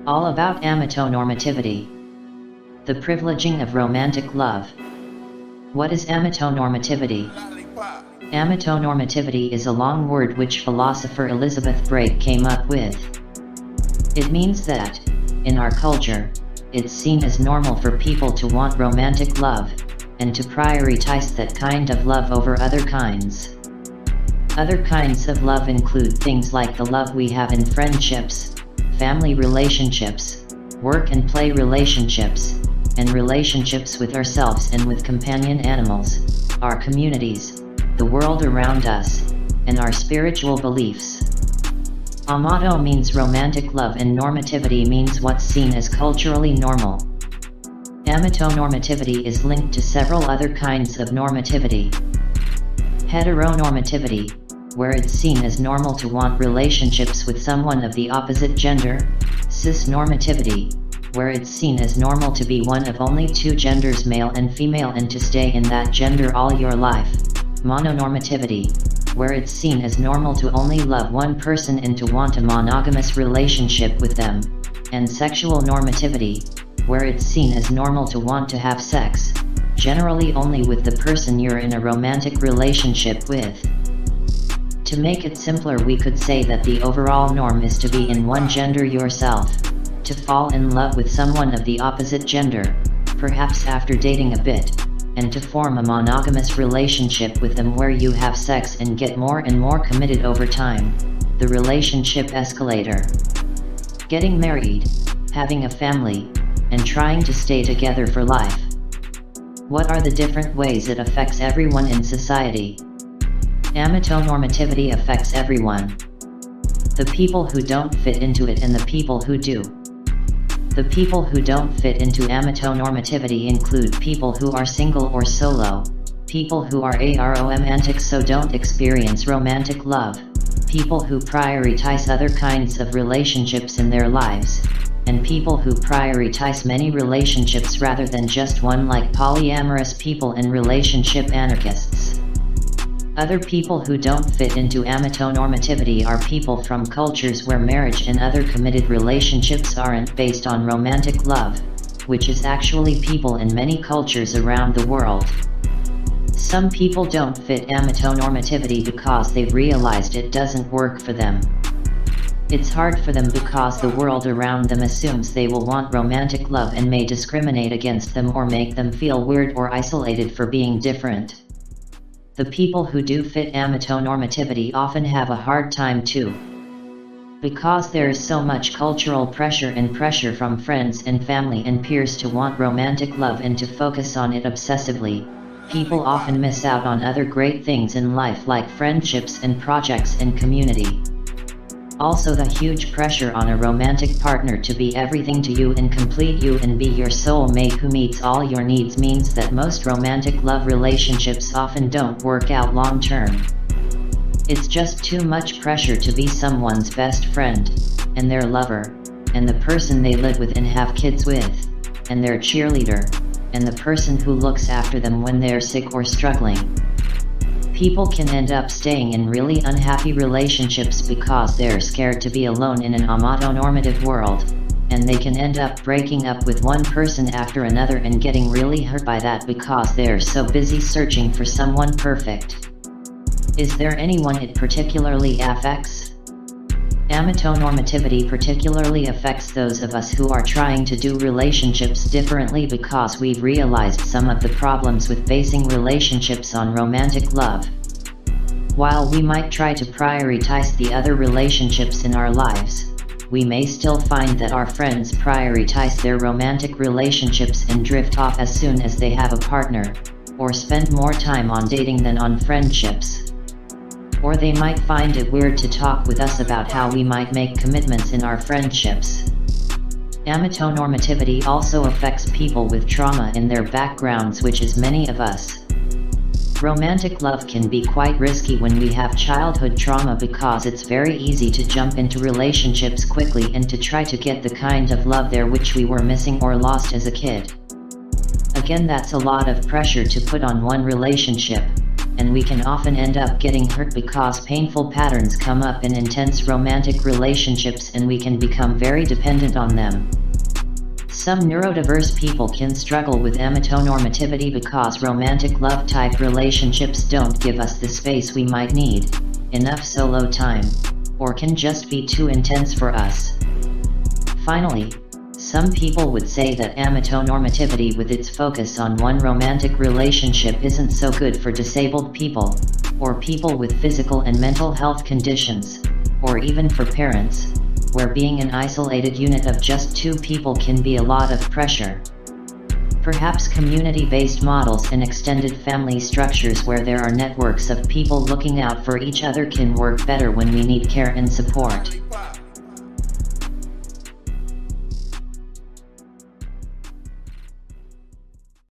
All about amatonormativity. The privileging of romantic love. What is amatonormativity? Amatonormativity is a long word which philosopher Elizabeth Brake came up with. It means that, in our culture, it's seen as normal for people to want romantic love, and to prioritize that kind of love over other kinds. Other kinds of love include things like the love we have in friendships, family relationships, work and play relationships, and relationships with ourselves and with companion animals, our communities, the world around us, and our spiritual beliefs. Amato means romantic love and normativity means what's seen as culturally normal. Amatonormativity is linked to several other kinds of normativity. Heteronormativity, where it's seen as normal to want relationships with someone of the opposite gender. Cisnormativity, where it's seen as normal to be one of only two genders, male and female, and to stay in that gender all your life. Mononormativity, where it's seen as normal to only love one person and to want a monogamous relationship with them. And sexual normativity, where it's seen as normal to want to have sex, generally only with the person you're in a romantic relationship with. To make it simpler, we could say that the overall norm is to be in one gender yourself, to fall in love with someone of the opposite gender, perhaps after dating a bit, and to form a monogamous relationship with them where you have sex and get more and more committed over time, the relationship escalator. Getting married, having a family, and trying to stay together for life. What are the different ways it affects everyone in society? Amatonormativity affects everyone. The people who don't fit into it and the people who do. The people who don't fit into amatonormativity include people who are single or solo, people who are aromantic so don't experience romantic love, people who prioritize other kinds of relationships in their lives, and people who prioritize many relationships rather than just one, like polyamorous people and relationship anarchists. Other people who don't fit into amatonormativity are people from cultures where marriage and other committed relationships aren't based on romantic love, which is actually people in many cultures around the world. Some people don't fit amatonormativity because they've realized it doesn't work for them. It's hard for them because the world around them assumes they will want romantic love and may discriminate against them or make them feel weird or isolated for being different. The people who do fit amatonormativity often have a hard time too. Because there is so much cultural pressure and pressure from friends and family and peers to want romantic love and to focus on it obsessively, people often miss out on other great things in life like friendships and projects and community. Also, the huge pressure on a romantic partner to be everything to you and complete you and be your soulmate who meets all your needs means that most romantic love relationships often don't work out long term. It's just too much pressure to be someone's best friend, and their lover, and the person they live with and have kids with, and their cheerleader, and the person who looks after them when they're sick or struggling. People can end up staying in really unhappy relationships because they're scared to be alone in an amatonormative world, and they can end up breaking up with one person after another and getting really hurt by that because they're so busy searching for someone perfect. Is there anyone it particularly affects? Amatonormativity particularly affects those of us who are trying to do relationships differently because we've realized some of the problems with basing relationships on romantic love. While we might try to prioritize the other relationships in our lives, we may still find that our friends prioritize their romantic relationships and drift off as soon as they have a partner, or spend more time on dating than on friendships. Or they might find it weird to talk with us about how we might make commitments in our friendships. Amatonormativity also affects people with trauma in their backgrounds, which is many of us. Romantic love can be quite risky when we have childhood trauma because it's very easy to jump into relationships quickly and to try to get the kind of love there which we were missing or lost as a kid. Again, that's a lot of pressure to put on one relationship, and we can often end up getting hurt because painful patterns come up in intense romantic relationships and we can become very dependent on them. Some neurodiverse people can struggle with amatonormativity because romantic love-type relationships don't give us the space we might need, enough solo time, or can just be too intense for us. Finally, some people would say that amatonormativity with its focus on one romantic relationship isn't so good for disabled people, or people with physical and mental health conditions, or even for parents, where being an isolated unit of just two people can be a lot of pressure. Perhaps community-based models and extended family structures where there are networks of people looking out for each other can work better when we need care and support.